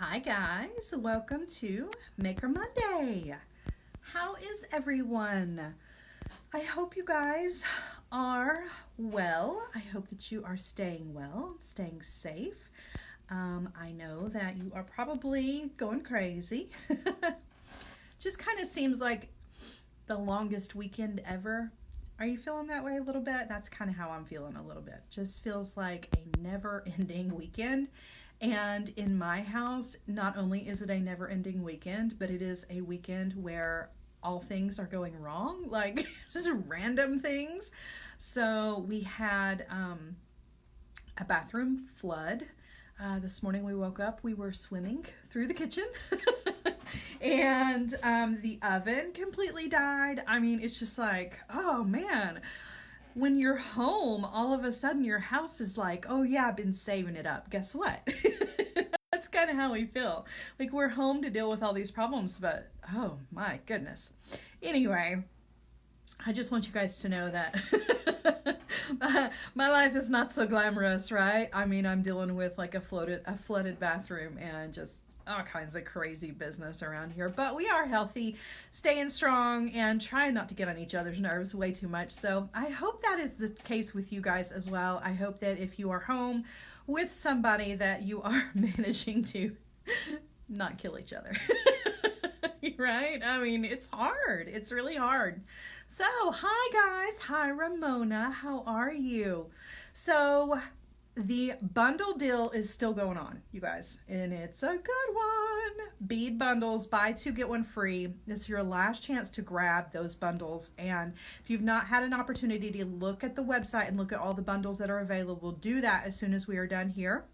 Hi guys, welcome to Maker Monday. How is everyone? I hope you guys are well. I hope that you are staying well, staying safe. I know that you are probably going crazy. Just kind of seems like the longest weekend ever. Are you feeling that way a little bit? That's kind of how I'm feeling a little bit. Just feels like a never-ending weekend. And in my house, not only is it a never-ending weekend, but it is a weekend where all things are going wrong, like just random things. So we had a bathroom flood. This morning we woke up, we were swimming through the kitchen. And the oven completely died. I mean, it's just like, oh man. When you're home, all of a sudden your house is like, oh yeah, I've been saving it up. Guess what? That's kind of how we feel. Like we're home to deal with all these problems, but oh my goodness. Anyway, I just want you guys to know that my life is not so glamorous, right? I mean, I'm dealing with like a flooded bathroom and just all kinds of crazy business around here, but we are healthy, staying strong, and trying not to get on each other's nerves way too much. So I hope that is the case with you guys as well. I hope that if you are home with somebody that you are managing to not kill each other. Right? I mean, it's hard. It's really hard. So, hi guys. Hi Ramona. How are you? So, the bundle deal is still going on, you guys, and it's a good one. Bead bundles, buy two, get one free. This is your last chance to grab those bundles. And if you've not had an opportunity to look at the website and look at all the bundles that are available, do that as soon as we are done here,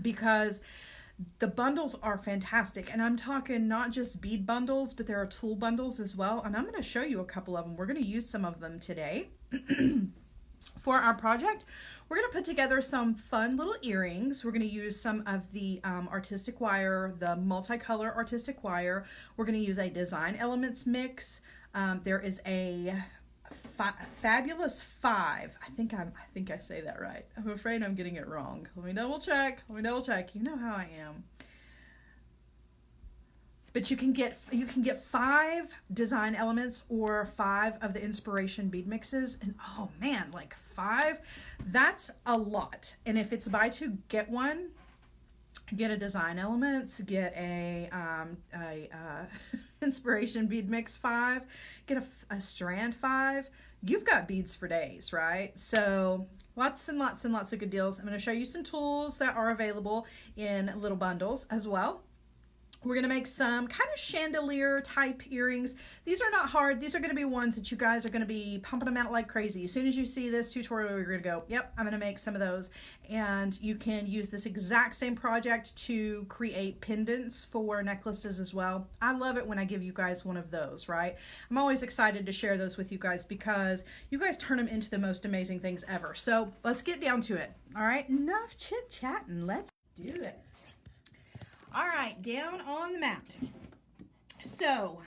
because the bundles are fantastic. And I'm talking not just bead bundles, but there are tool bundles as well. And I'm going to show you a couple of them. We're going to use some of them today. For our project, we're going to put together some fun little earrings. We're going to use some of the artistic wire, the multicolor artistic wire. We're going to use a design elements mix. There is a fabulous 5. I think I say that right. I'm afraid I'm getting it wrong. Let me double check. You know how I am. But you can get 5 design elements or 5 of the inspiration bead mixes, and oh man, like 5, that's a lot. And if it's buy two get one, get a design elements, get a inspiration bead mix 5, get a strand 5. You've got beads for days, right? So lots and lots and lots of good deals. I'm going to show you some tools that are available in little bundles as well. We're going to make some kind of chandelier type earrings. These are not hard. These are going to be ones that you guys are going to be pumping them out like crazy. As soon as you see this tutorial, you're going to go, yep, I'm going to make some of those. And you can use this exact same project to create pendants for necklaces as well. I love it when I give you guys one of those, right? I'm always excited to share those with you guys because you guys turn them into the most amazing things ever. So let's get down to it. All right, enough chit-chatting. Let's do it. All right, down on the mat. So,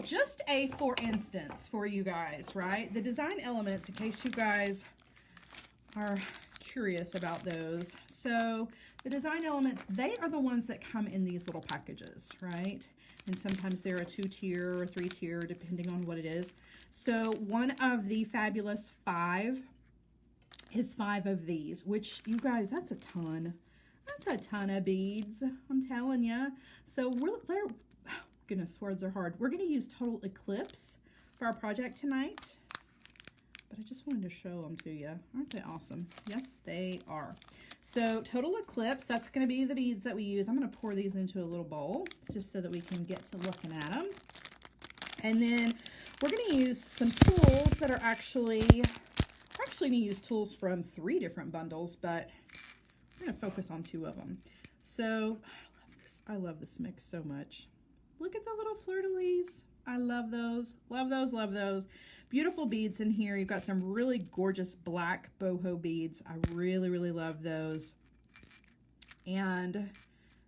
just a for instance for you guys, right? The design elements, in case you guys are curious about those. So, the design elements, they are the ones that come in these little packages, right? And sometimes they're a 2-tier or 3-tier, depending on what it is. So, one of the fabulous 5 is 5 of these, which you guys, that's a ton. That's a ton of beads, I'm telling you. So goodness, words are hard. We're going to use Total Eclipse for our project tonight. But I just wanted to show them to you. Aren't they awesome? Yes, they are. So Total Eclipse, that's going to be the beads that we use. I'm going to pour these into a little bowl just so that we can get to looking at them. And then we're going to use some tools that are actually going to use tools from 3 different bundles, but I'm going to focus on 2 of them. So, I love this mix so much. Look at the little fleur-de-lis. I love those. Love those, love those. Beautiful beads in here. You've got some really gorgeous black boho beads. I really, really love those. And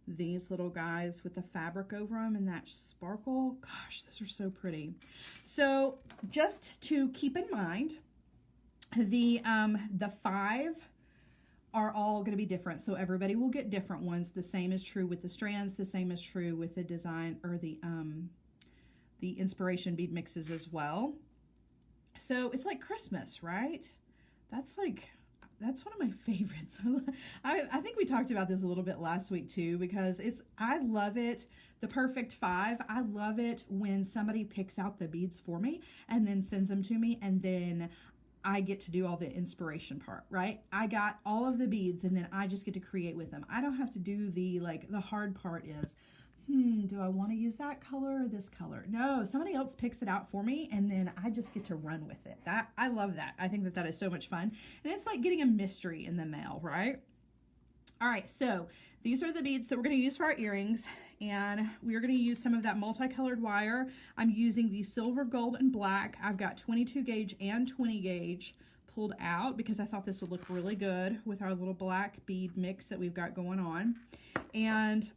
these little guys with the fabric over them and that sparkle. Gosh, those are so pretty. So, just to keep in mind, the 5 are all going to be different. So everybody will get different ones. The same is true with the strands. The same is true with the design or the inspiration bead mixes as well. So it's like Christmas, right? That's one of my favorites. I think we talked about this a little bit last week too, because I love it. The perfect 5. I love it when somebody picks out the beads for me and then sends them to me, and then I get to do all the inspiration part, right? I got all of the beads and then I just get to create with them. I don't have to do the hard part is, do I want to use that color or this color? No, somebody else picks it out for me and then I just get to run with it. I love that. I think that is so much fun. And it's like getting a mystery in the mail, right? All right, so these are the beads that we're going to use for our earrings, and we're going to use some of that multicolored wire. I'm using the silver, gold, and black. I've got 22 gauge and 20 gauge pulled out because I thought this would look really good with our little black bead mix that we've got going on. And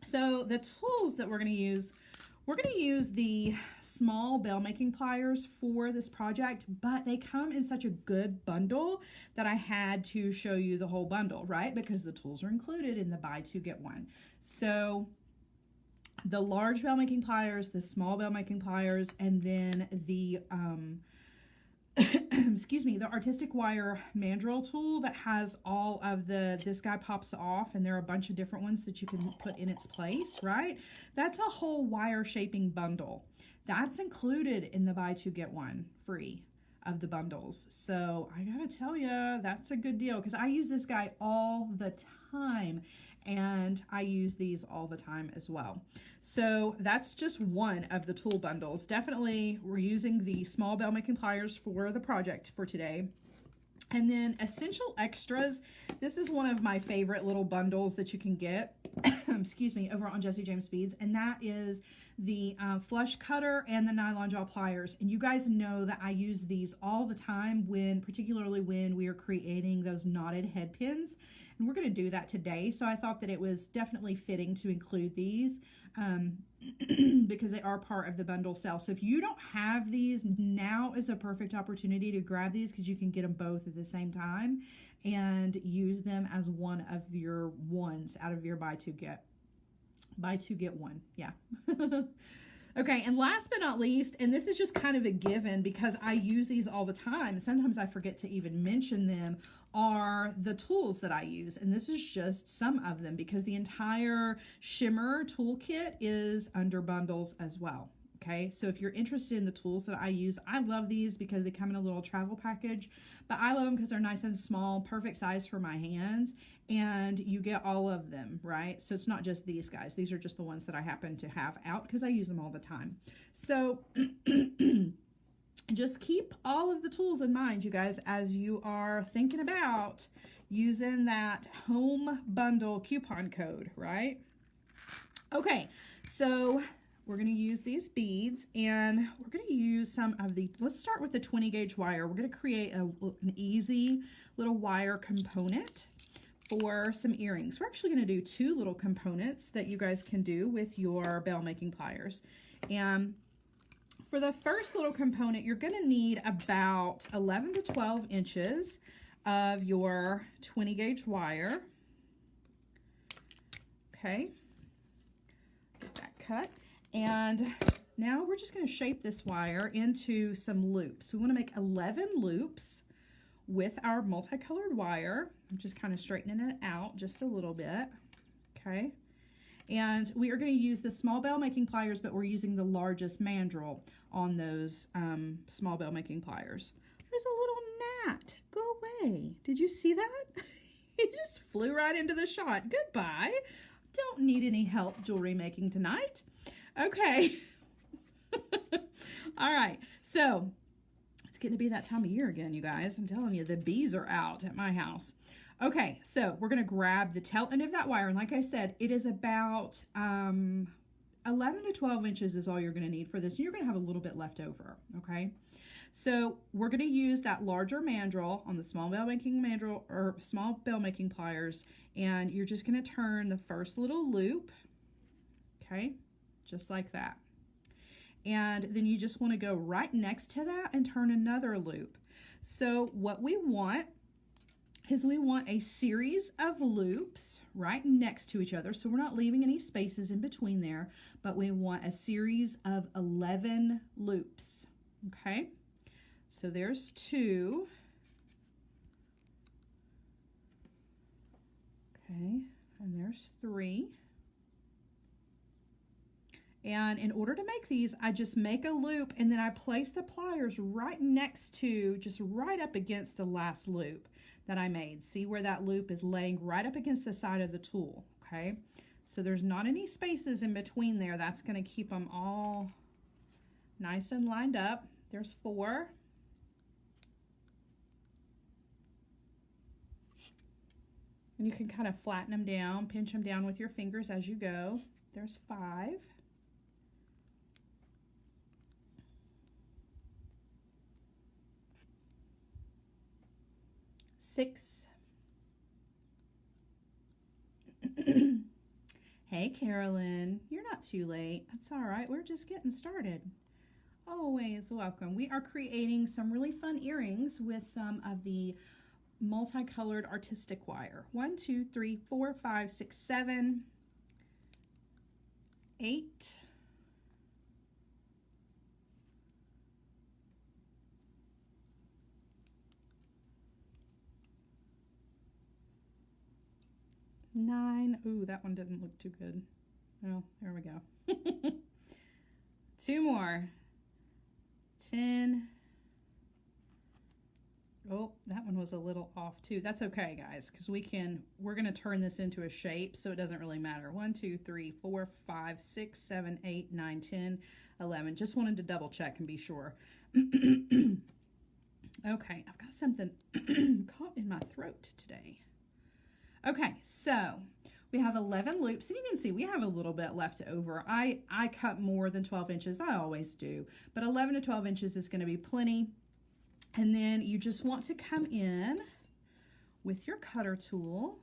so the tools that we're going to use the small bell making pliers for this project, but they come in such a good bundle that I had to show you the whole bundle, right? Because the tools are included in the buy two get one. So the large bell making pliers, the small bell making pliers, and then the excuse me, the artistic wire mandrel tool that has all of this guy pops off, and there are a bunch of different ones that you can put in its place, right? That's a whole wire shaping bundle. That's included in the buy two get one free of the bundles. So I gotta tell you, that's a good deal because I use this guy all the time, and I use these all the time as well. So that's just one of the tool bundles. Definitely we're using the small bell making pliers for the project for today. And then essential extras. This is one of my favorite little bundles that you can get, excuse me, over on Jessie James Beads, and that is the flush cutter and the nylon jaw pliers. And you guys know that I use these all the time particularly when we are creating those knotted head pins. And we're going to do that today. So I thought that it was definitely fitting to include these because they are part of the bundle sale. So if you don't have these, now is the perfect opportunity to grab these because you can get them both at the same time and use them as one of your ones out of your buy two get one. Yeah. Okay, and last but not least, and this is just kind of a given because I use these all the time, sometimes I forget to even mention them, are the tools that I use. And this is just some of them because the entire shimmer toolkit is under bundles as well. Okay, so if you're interested in the tools that I use, I love these because they come in a little travel package, but I love them because they're nice and small, perfect size for my hands, and you get all of them, right? So it's not just these guys. These are just the ones that I happen to have out because I use them all the time. So just keep all of the tools in mind, you guys, as you are thinking about using that home bundle coupon code, right? Okay, so we're going to use these beads, and we're going to use some of let's start with the 20 gauge wire. We're going to create an easy little wire component for some earrings. We're actually going to do 2 little components that you guys can do with your bell making pliers. And for the first little component, you're going to need about 11 to 12 inches of your 20 gauge wire. Okay, get that cut. And now we're just going to shape this wire into some loops. We want to make 11 loops with our multicolored wire. I'm just kind of straightening it out just a little bit. Okay. And we are going to use the small bell making pliers, but we're using the largest mandrel on those small bell making pliers. There's a little gnat. Go away. Did you see that? He just flew right into the shot. Goodbye. Don't need any help jewelry making tonight. Okay. All right. So it's getting to be that time of year again, you guys. I'm telling you, the bees are out at my house. Okay, so we're going to grab the tail end of that wire. And like I said, it is about 11 to 12 inches is all you're going to need for this. You're going to have a little bit left over, okay? So we're going to use that larger mandrel on the small bell making mandrel or small bell making pliers. And you're just going to turn the first little loop, okay? Just like that. And then you just want to go right next to that and turn another loop. So what we want is we want a series of loops right next to each other. So we're not leaving any spaces in between there, but we want a series of 11 loops. Okay, so there's 2. Okay, and there's 3. And in order to make these, I just make a loop and then I place the pliers right next to, just right up against the last loop that I made. See where that loop is laying right up against the side of the tool, okay? So there's not any spaces in between there. That's going to keep them all nice and lined up. There's 4. And you can kind of flatten them down, pinch them down with your fingers as you go. There's 5. 6. Hey, Carolyn, you're not too late. That's all right. We're just getting started. Always welcome. We are creating some really fun earrings with some of the multicolored artistic wire. 1, 2, 3, 4, 5, 6, 7, 8. 9. Ooh, that one didn't look too good. Oh, there we go. 2 more. 10. Oh, that one was a little off too. That's okay, guys, because we're going to turn this into a shape, so it doesn't really matter. 1, 2, 3, 4, 5, 6, 7, 8, 9, 10, 11. Just wanted to double check and be sure. Okay, I've got something caught in my throat today. Okay, so we have 11 loops, and you can see we have a little bit left over. I cut more than 12 inches. I always do, but 11 to 12 inches is going to be plenty. And then you just want to come in with your cutter tool,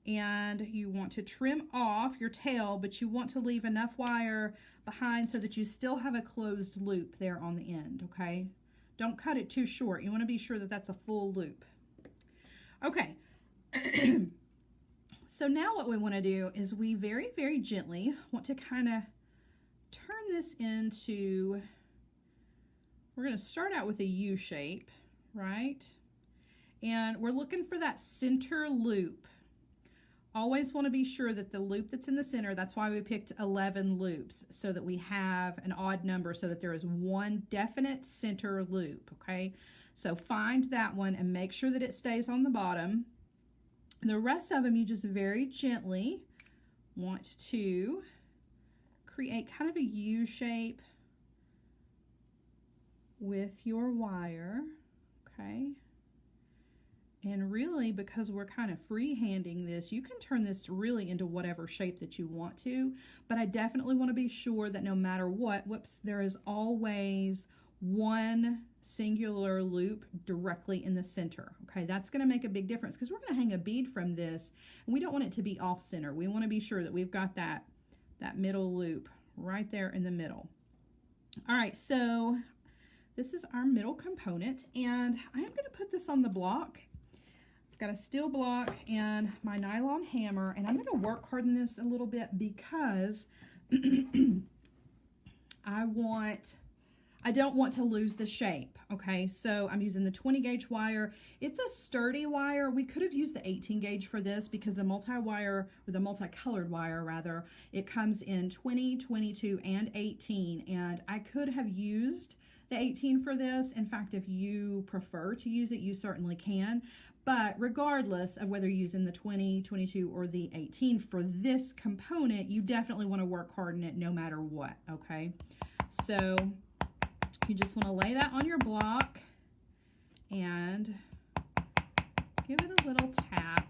and you want to trim off your tail, but you want to leave enough wire behind so that you still have a closed loop there on the end, okay? Don't cut it too short. You want to be sure that that's a full loop. Okay. So now what we want to do is we very, very gently want to kind of turn this into, we're going to start out with a U shape, right? And we're looking for that center loop. Always want to be sure that the loop that's in the center, that's why we picked 11 loops, so that we have an odd number so that there is one definite center loop, okay? So find that one and make sure that it stays on the bottom. The rest of them, you just very gently want to create kind of a U shape with your wire, okay? And really, because we're kind of freehanding this, you can turn this really into whatever shape that you want to, but I definitely want to be sure that no matter what, there is always one singular loop directly in the center. Okay, that's going to make a big difference because we're going to hang a bead from this, and we don't want it to be off center. We want to be sure that we've got that middle loop right there in the middle. All right, so this is our middle component, and I am going to put this on the block. I've got a steel block and my nylon hammer, and I'm going to work harden this a little bit because I don't want to lose the shape, okay? So I'm using the 20 gauge wire. It's a sturdy wire. We could have used the 18 gauge for this because the multi-wire, or the multicolored wire rather, it comes in 20, 22, and 18, and I could have used the 18 for this. In fact, if you prefer to use it, you certainly can. But regardless of whether you're using the 20, 22, or the 18 for this component, you definitely want to work harden it no matter what, okay? So you just want to lay that on your block and give it a little tap.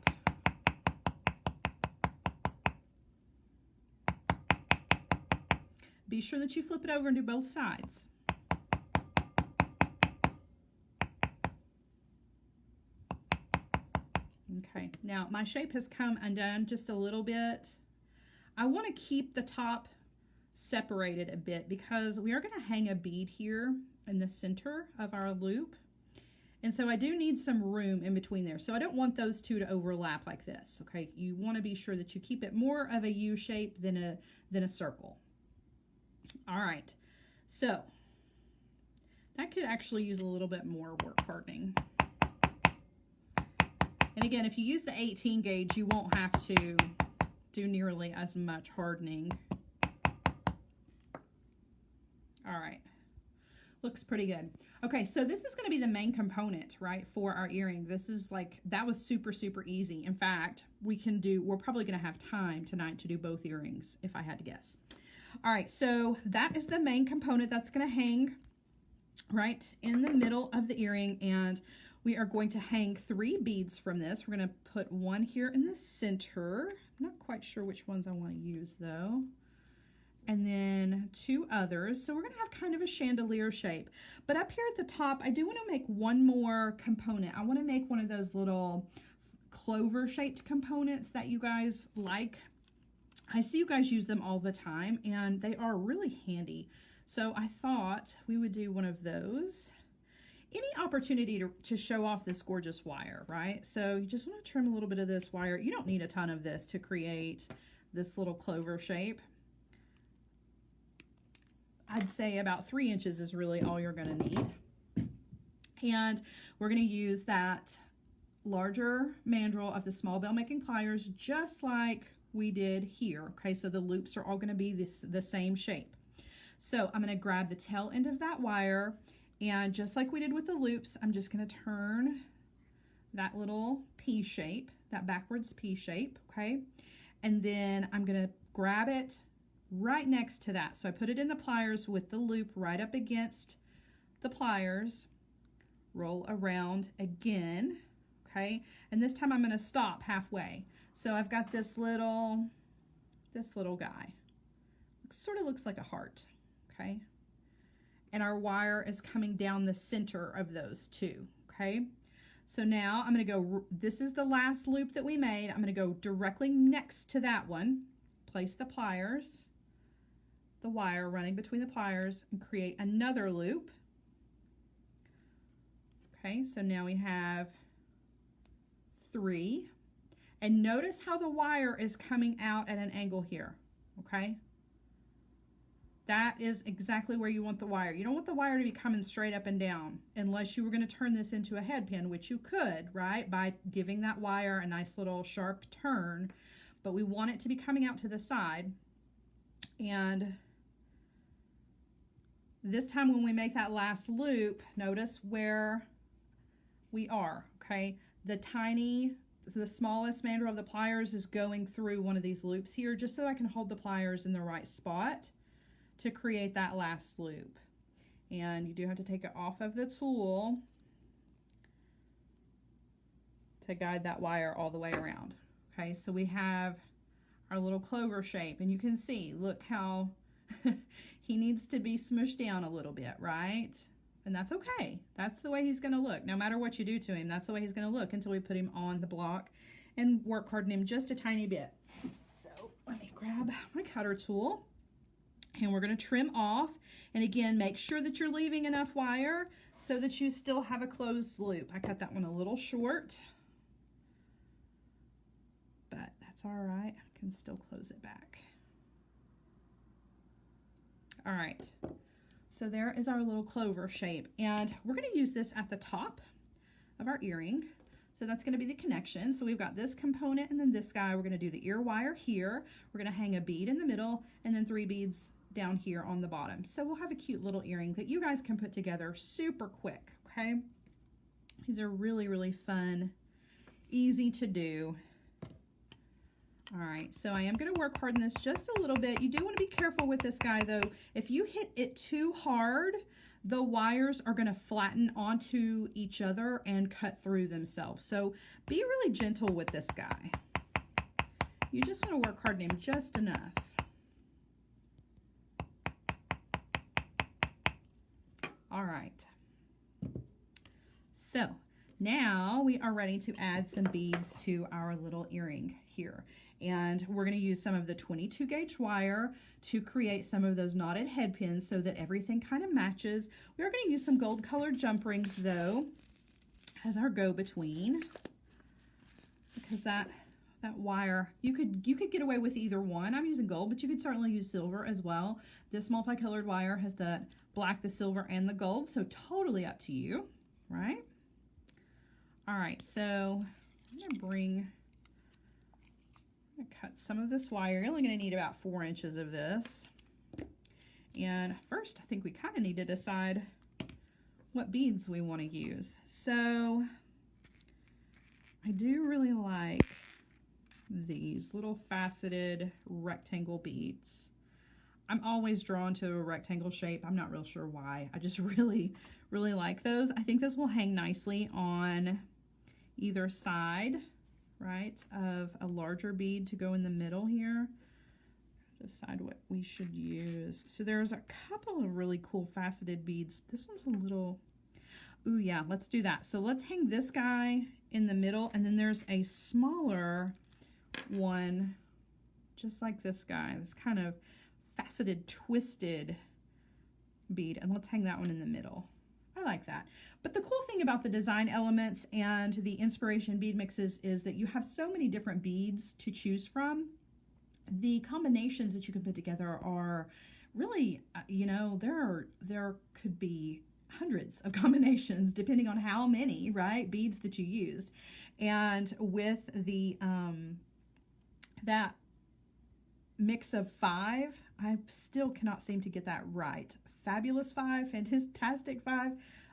Be sure that you flip it over and do both sides. Okay, now my shape has come undone just a little bit. I want to keep the top separated a bit because we are going to hang a bead here in the center of our loop, And so I do need some room in between there. So I don't want those two to overlap like this, okay? You want to be sure that you keep it more of a U shape than a circle. All right, so that could actually use a little bit more work hardening. And again, if you use the 18 gauge, you won't have to do nearly as much hardening. All right, looks pretty good. Okay, so this is going to be the main component, right, for our earring. This is like, that was super, super easy. In fact, we're probably going to have time tonight to do both earrings, if I had to guess. All right, so that is the main component that's going to hang right in the middle of the earring, and we are going to hang 3 beads from this. We're going to put one here in the center. I'm not quite sure which ones I want to use though. And then 2 others. So we're going to have kind of a chandelier shape. But up here at the top, I do want to make one more component. I want to make one of those little clover shaped components that you guys like. I see you guys use them all the time, and they are really handy. So I thought we would do one of those. Any opportunity to show off this gorgeous wire, right? So you just want to trim a little bit of this wire. You don't need a ton of this to create this little clover shape. I'd say about 3 inches is really all you're going to need. And we're going to use that larger mandrel of the small bell making pliers, just like we did here. Okay, so the loops are all going to be the same shape. So I'm going to grab the tail end of that wire, and just like we did with the loops, I'm just going to turn that little P shape, that backwards P shape, okay? And then I'm going to grab it right next to that. So I put it in the pliers with the loop right up against the pliers, roll around again, okay? And this time I'm going to stop halfway. So I've got this little guy. Sort of looks like a heart, okay? And our wire is coming down the center of those 2, okay? So now I'm going to go, this is the last loop that we made. I'm going to go directly next to that one, place the pliers, the wire running between the pliers, and create another loop. Okay, so now we have 3. And notice how the wire is coming out at an angle here, okay? That is exactly where you want the wire. You don't want the wire to be coming straight up and down unless you were going to turn this into a head pin, which you could, right, by giving that wire a nice little sharp turn. But we want it to be coming out to the side. And this time when we make that last loop, notice where we are, okay? The smallest mandrel of the pliers is going through one of these loops here, just so I can hold the pliers in the right spot to create that last loop. And you do have to take it off of the tool to guide that wire all the way around. Okay, so we have our little clover shape, and you can see, look how he needs to be smushed down a little bit, right? And that's okay. That's the way he's going to look. No matter what you do to him, that's the way he's going to look until we put him on the block and work harden him just a tiny bit. So let me grab my cutter tool, and we're going to trim off. And again, make sure that you're leaving enough wire so that you still have a closed loop. I cut that one a little short, but that's all right. I can still close it back. All right, so there is our little clover shape, and we're going to use this at the top of our earring. So that's going to be the connection. So we've got this component and then this guy. We're going to do the ear wire here. We're going to hang a bead in the middle and then 3 beads down here on the bottom. So we'll have a cute little earring that you guys can put together super quick, okay? These are really, really fun, easy to do. All right, so I am going to work harden this just a little bit. You do want to be careful with this guy though. If you hit it too hard, the wires are going to flatten onto each other and cut through themselves. So be really gentle with this guy. You just want to work harden him just enough. All right. So now we are ready to add some beads to our little earring here. And we're going to use some of the 22 gauge wire to create some of those knotted head pins so that everything kind of matches. We are going to use some gold colored jump rings though. as our go-between, because that wire, you could get away with either one. I'm using gold, but you could certainly use silver as well. This multicolored wire has the black, the silver, and the gold, so totally up to you, right? All right, so I'm gonna cut some of this wire. You're only gonna need about 4 inches of this. And first, I think we kind of need to decide what beads we want to use. So I do really like these little faceted rectangle beads. I'm always drawn to a rectangle shape. I'm not real sure why. I just really like those. I think those will hang nicely on either side, right, of a larger bead to go in the middle here. Decide what we should use. So there's a couple of really cool faceted beads. This one's a little, ooh yeah, let's do that. So let's hang this guy in the middle, and then there's a smaller one just like this guy, this kind of faceted twisted bead, and let's hang that one in the middle. I like that. But the cool thing about the design elements and the inspiration bead mixes is that you have so many different beads to choose from. The combinations that you can put together are really, you know, there could be hundreds of combinations depending on how many, right, beads that you used. And with the that mix of 5, I still cannot seem to get that right. Fabulous 5, fantastic 5.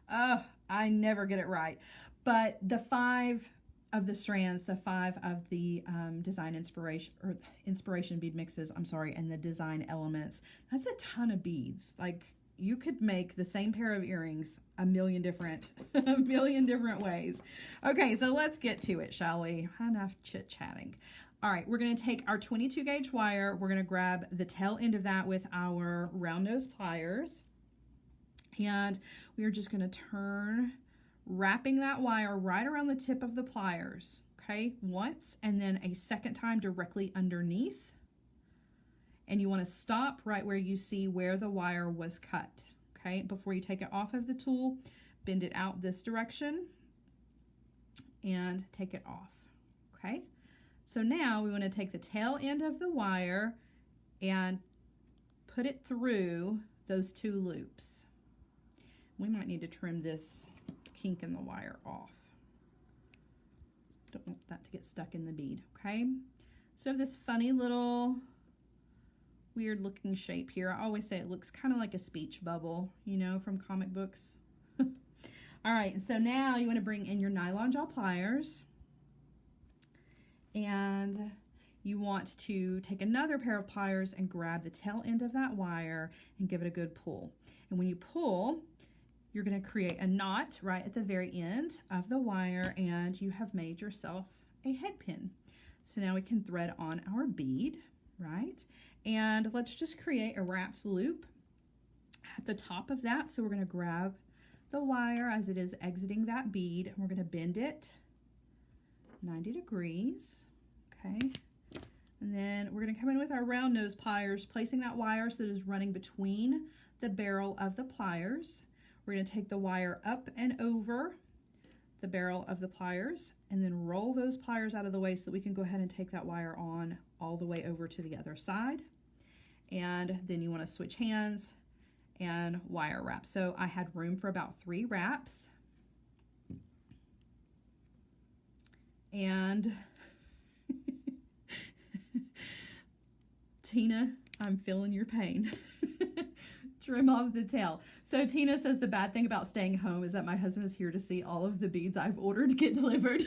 I never get it right. But the 5 of the strands, the 5 of the design inspiration bead mixes, I'm sorry, and the design elements, that's a ton of beads. Like, you could make the same pair of earrings a million different ways. Okay, so let's get to it, shall we? Enough chit-chatting. All right, we're going to take our 22 gauge wire. We're going to grab the tail end of that with our round nose pliers. And we are just going to turn, wrapping that wire right around the tip of the pliers, okay, once, and then a second time directly underneath. And you want to stop right where you see where the wire was cut, okay? Before you take it off of the tool, bend it out this direction and take it off, okay? So now we want to take the tail end of the wire and put it through those 2 loops. We might need to trim this kink in the wire off. Don't want that to get stuck in the bead, okay? So this funny little weird looking shape here. I always say it looks kind of like a speech bubble, you know, from comic books. All right, so now you want to bring in your nylon jaw pliers, and you want to take another pair of pliers and grab the tail end of that wire and give it a good pull. And when you pull, you're going to create a knot right at the very end of the wire, and you have made yourself a head pin. So now we can thread on our bead, right? And let's just create a wrapped loop at the top of that. So we're going to grab the wire as it is exiting that bead, and we're going to bend it 90 degrees, okay? And then we're going to come in with our round nose pliers, placing that wire so that it is running between the barrel of the pliers. We're going to take the wire up and over the barrel of the pliers, and then roll those pliers out of the way so that we can go ahead and take that wire on all the way over to the other side. And then you want to switch hands and wire wrap. So I had room for about 3 wraps. And Tina, I'm feeling your pain. Trim off the tail. So Tina says the bad thing about staying home is that my husband is here to see all of the beads I've ordered get delivered.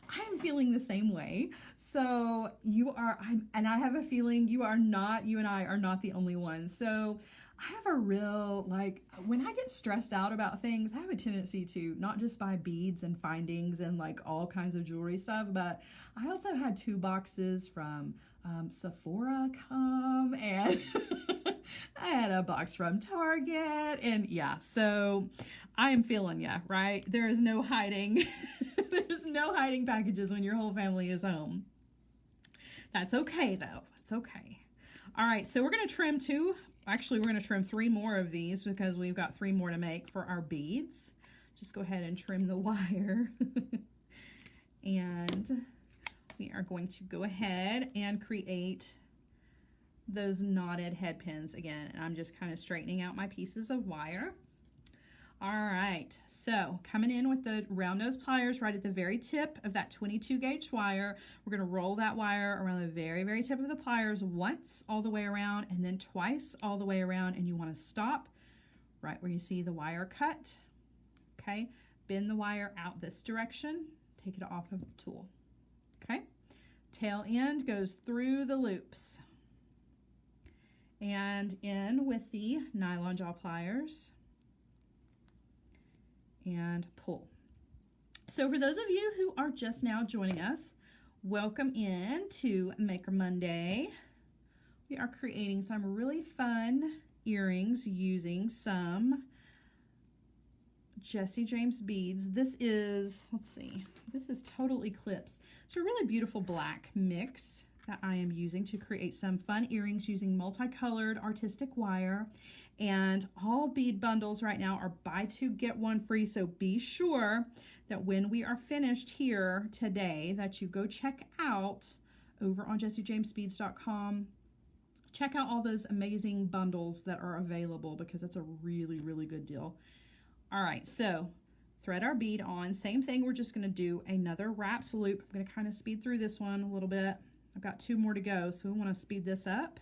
I'm feeling the same way. So you are, and I have a feeling you and I are not the only ones. So I have a real, like, when I get stressed out about things, I have a tendency to not just buy beads and findings and like all kinds of jewelry stuff, but I also had 2 boxes from Sephora come, and I had a box from Target, and yeah, so I am feeling ya, right? There is no hiding. There's no hiding packages when your whole family is home. That's okay though, it's okay. All right, so we're gonna trim 2. Actually, we're gonna trim 3 more of these because we've got 3 more to make for our beads. just go ahead and trim the wire. And we are going to go ahead and create those knotted head pins again. And I'm just kind of straightening out my pieces of wire. All right, so coming in with the round nose pliers right at the very tip of that 22 gauge wire, we're going to roll that wire around the very, very tip of the pliers once all the way around and then twice all the way around, and you want to stop right where you see the wire cut. Okay, bend the wire out this direction, take it off of the tool. Okay, tail end goes through the loops and in with the nylon jaw pliers and pull. So for those of you who are just now joining us, welcome in to Maker Monday. We are creating some really fun earrings using some Jesse James beads. This is, let's see, this is Total Eclipse. It's a really beautiful black mix that I am using to create some fun earrings using multicolored artistic wire. And all bead bundles right now are buy two get one free, so be sure that when we are finished here today that you go check out over on jessejamesbeads.com. Check out all those amazing bundles that are available because it's a really, really good deal. All right, so thread our bead on. Same thing, we're just going to do another wrapped loop. I'm going to kind of speed through this one a little bit. I've got 2 more to go, so we want to speed this up.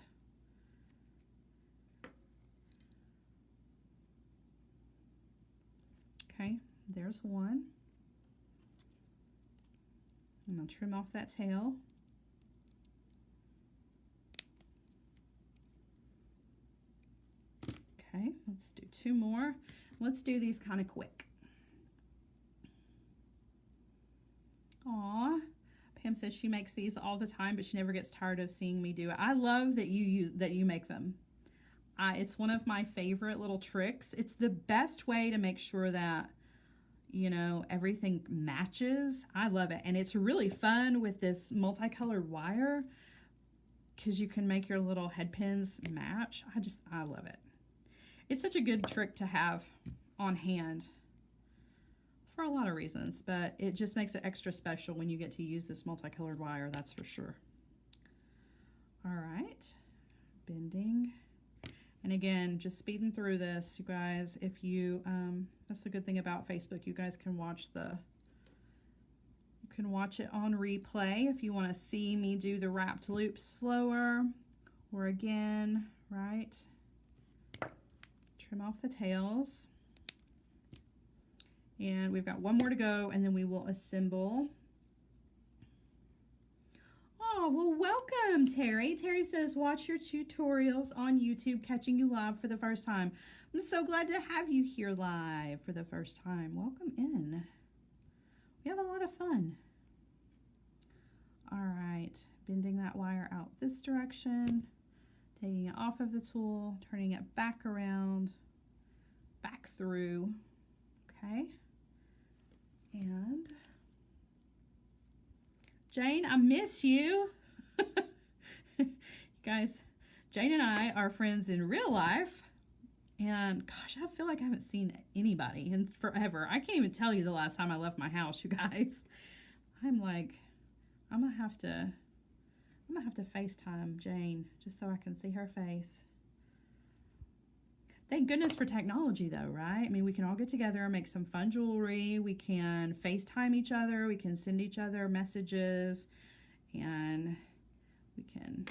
Okay, there's one. I'm going to trim off that tail. Okay, let's do 2 more. Let's do these kind of quick. Aw, Pam says she makes these all the time, but she never gets tired of seeing me do it. I love that you make them. It's one of my favorite little tricks. It's the best way to make sure that, you know, everything matches. I love it. And it's really fun with this multicolored wire because you can make your little head pins match. I love it. It's such a good trick to have on hand for a lot of reasons, but it just makes it extra special when you get to use this multicolored wire, that's for sure. All right, bending. And again, just speeding through this, you guys. If you, that's the good thing about Facebook. You guys can watch it on replay if you want to see me do the wrapped loops slower, or again, right? Trim off the tails. And we've got 1 more to go, and then we will assemble. Oh, well, welcome, Terry. Terry says, watch your tutorials on YouTube, catching you live for the first time. I'm so glad to have you here live for the first time. Welcome in. We have a lot of fun. All right, bending that wire out this direction, taking it off of the tool, turning it back around, back through, okay? And Jane, I miss you. You guys, Jane and I are friends in real life, and gosh, I feel like I haven't seen anybody in forever. I can't even tell you the last time I left my house, you guys. I'm like, I'm gonna have to FaceTime Jane just so I can see her face. Thank goodness for technology though, right? I mean, we can all get together and make some fun jewelry. We can FaceTime each other. We can send each other messages, and we can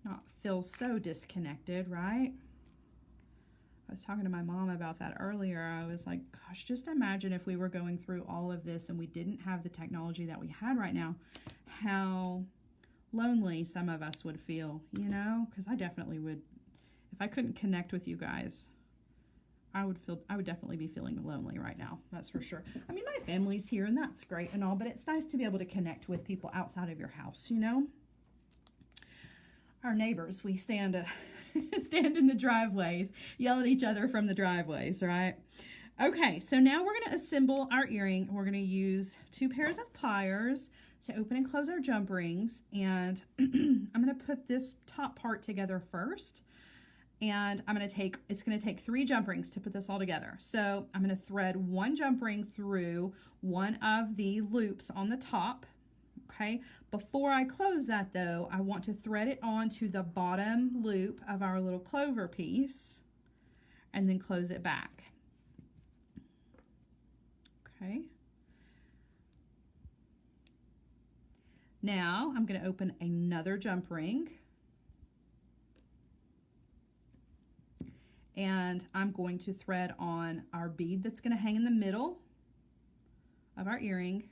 not feel so disconnected, right? I was talking to my mom about that earlier. I was like, gosh, just imagine if we were going through all of this and we didn't have the technology that we had right now, how lonely some of us would feel, you know? Because I definitely would. If I couldn't connect with you guys, I would definitely be feeling lonely right now. That's for sure. I mean, my family's here and that's great and all, but it's nice to be able to connect with people outside of your house, you know? Our neighbors, we stand in the driveways, yell at each other from the driveways, right? Okay, so now we're going to assemble our earring. We're going to use 2 pairs of pliers to open and close our jump rings, and I'm going to put this top part together first. And it's going to take 3 jump rings to put this all together. So I'm going to thread 1 jump ring through one of the loops on the top. Okay, before I close that though, I want to thread it onto the bottom loop of our little clover piece and then close it back. Okay. Now I'm going to open another jump ring. And I'm going to thread on our bead that's going to hang in the middle of our earring.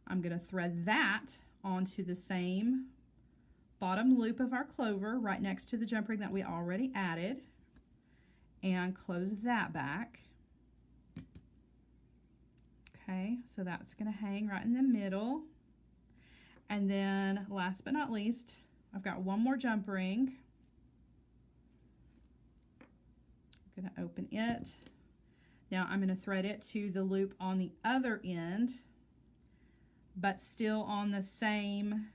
I'm going to thread that onto the same bottom loop of our clover right next to the jump ring that we already added and close that back. Okay, so that's going to hang right in the middle. And then last but not least, I've got one more jump ring. I'm going to open it. Now I'm going to thread it to the loop on the other end, but still on the same,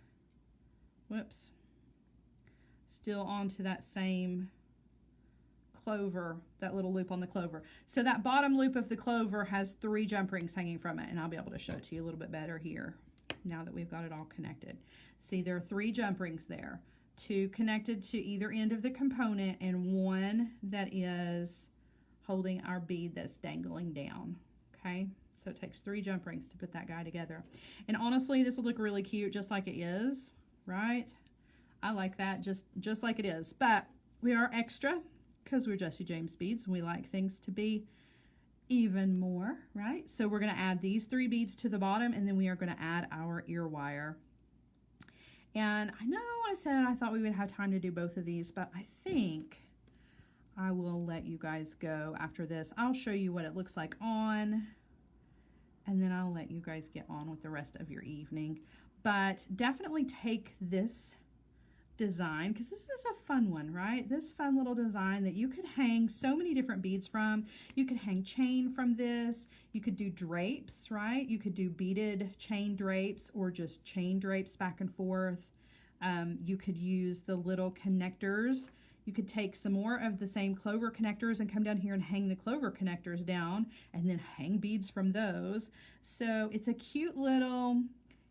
still onto that same clover, that little loop on the clover. So that bottom loop of the clover has 3 jump rings hanging from it, and I'll be able to show it to you a little bit better here now that we've got it all connected. See, there are 3 jump rings there. 2 connected to either end of the component and 1 that is holding our bead that's dangling down. Okay, so it takes 3 jump rings to put that guy together. And honestly, this will look really cute just like it is, right? I like that just like it is. But we are extra because we're Jessie James Beads and we like things to be even more, right? So we're going to add these 3 beads to the bottom, and then we are going to add our ear wire. And I know I said I thought we would have time to do both of these, but I think I will let you guys go after this. I'll show you what it looks like on, and then I'll let you guys get on with the rest of your evening. But definitely take this design, because this is a fun one, right? This fun little design that you could hang so many different beads from. You could hang chain from this. You could do drapes, right? You could do beaded chain drapes or just chain drapes back and forth. You could use the little connectors. You could take some more of the same clover connectors and come down here and hang the clover connectors down and then hang beads from those. So it's a cute little,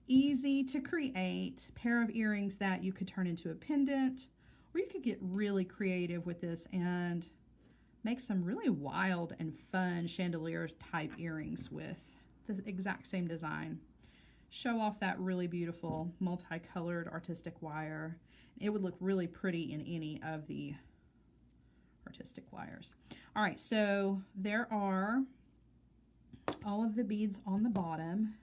easy to create pair of earrings that you could turn into a pendant, or you could get really creative with this and make some really wild and fun chandelier type earrings with the exact same design. Show off that really beautiful multicolored artistic wire. It would look really pretty in any of the artistic wires. All right, so there are all of the beads on the bottom.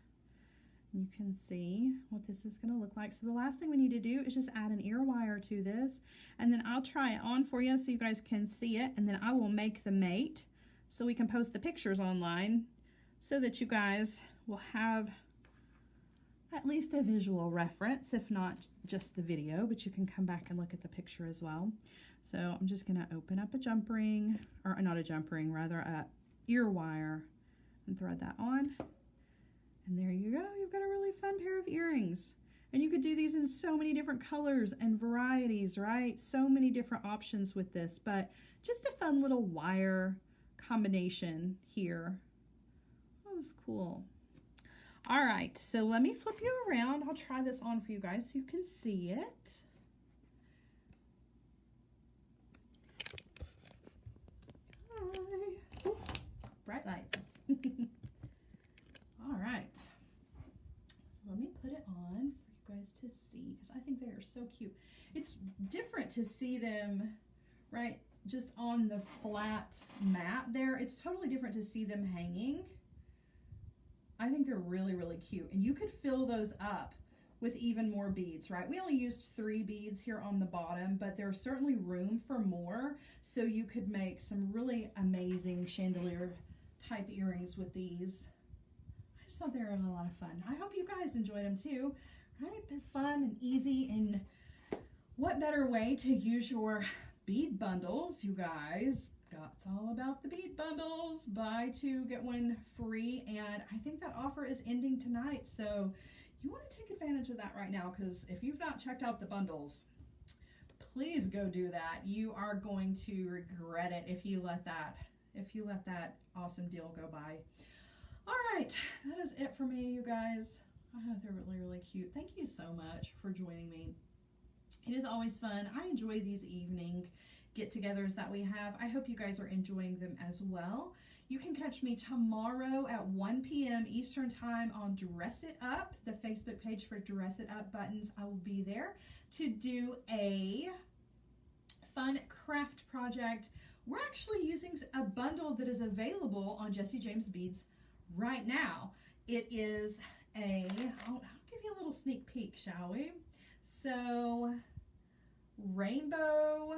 You can see what this is going to look like. So the last thing we need to do is just add an ear wire to this, and then I'll try it on for you so you guys can see it, and then I will make the mate so we can post the pictures online so that you guys will have at least a visual reference, if not just the video, but you can come back and look at the picture as well. So I'm just going to open up a jump ring, or not a jump ring, rather a ear wire, and thread that on. And there you go, you've got a really fun pair of earrings. And you could do these in so many different colors and varieties, right? So many different options with this, but just a fun little wire combination here. That was cool. All right, so let me flip you around. I'll try this on for you guys so you can see it. Hi. Ooh, bright lights. All right, so let me put it on for you guys to see, because I think they are so cute. It's different to see them, right, just on the flat mat there. It's totally different to see them hanging. I think they're really, really cute, and you could fill those up with even more beads, right? We only used 3 beads here on the bottom, but there's certainly room for more, so you could make some really amazing chandelier type earrings with these. I just thought they were a lot of fun. I hope you guys enjoyed them too, right? They're fun and easy, and what better way to use your bead bundles, you guys? It's all about the bead bundles. Buy 2, get 1 free, and I think that offer is ending tonight, so you want to take advantage of that right now, because if you've not checked out the bundles, please go do that. You are going to regret it if you let that awesome deal go by. All right, that is it for me, you guys. They're really, really cute. Thank you so much for joining me. It is always fun. I enjoy these evening get-togethers that we have. I hope you guys are enjoying them as well. You can catch me tomorrow at 1 p.m. Eastern Time on Dress It Up, the Facebook page for Dress It Up buttons. I will be there to do a fun craft project. We're actually using a bundle that is available on Jesse James Beads right now. It is I'll give you a little sneak peek, shall we? So, rainbow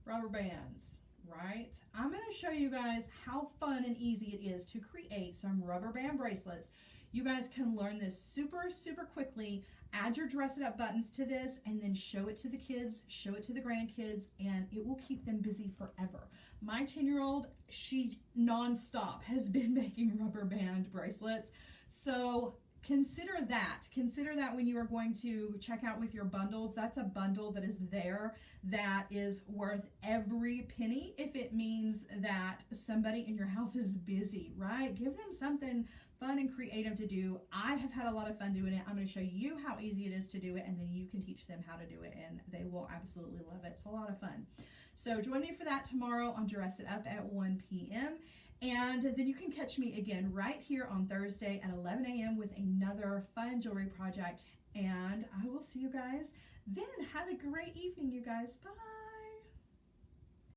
rubber bands, right? I'm going to show you guys how fun and easy it is to create some rubber band bracelets. You guys can learn this super, super quickly. Add your Dress It Up buttons to this and then show it to the kids, show it to the grandkids, and it will keep them busy forever. My 10-year-old, she nonstop has been making rubber band bracelets. So consider that when you are going to check out with your bundles. That's a bundle that is there that is worth every penny if it means that somebody in your house is busy, right? Give them something fun and creative to do. I have had a lot of fun doing it. I'm going to show you how easy it is to do it, and then you can teach them how to do it, and they will absolutely love it. It's a lot of fun. So join me for that tomorrow on Dress It Up at 1 p.m. And then you can catch me again right here on Thursday at 11 a.m. with another fun jewelry project. And I will see you guys then. Have a great evening, you guys. Bye.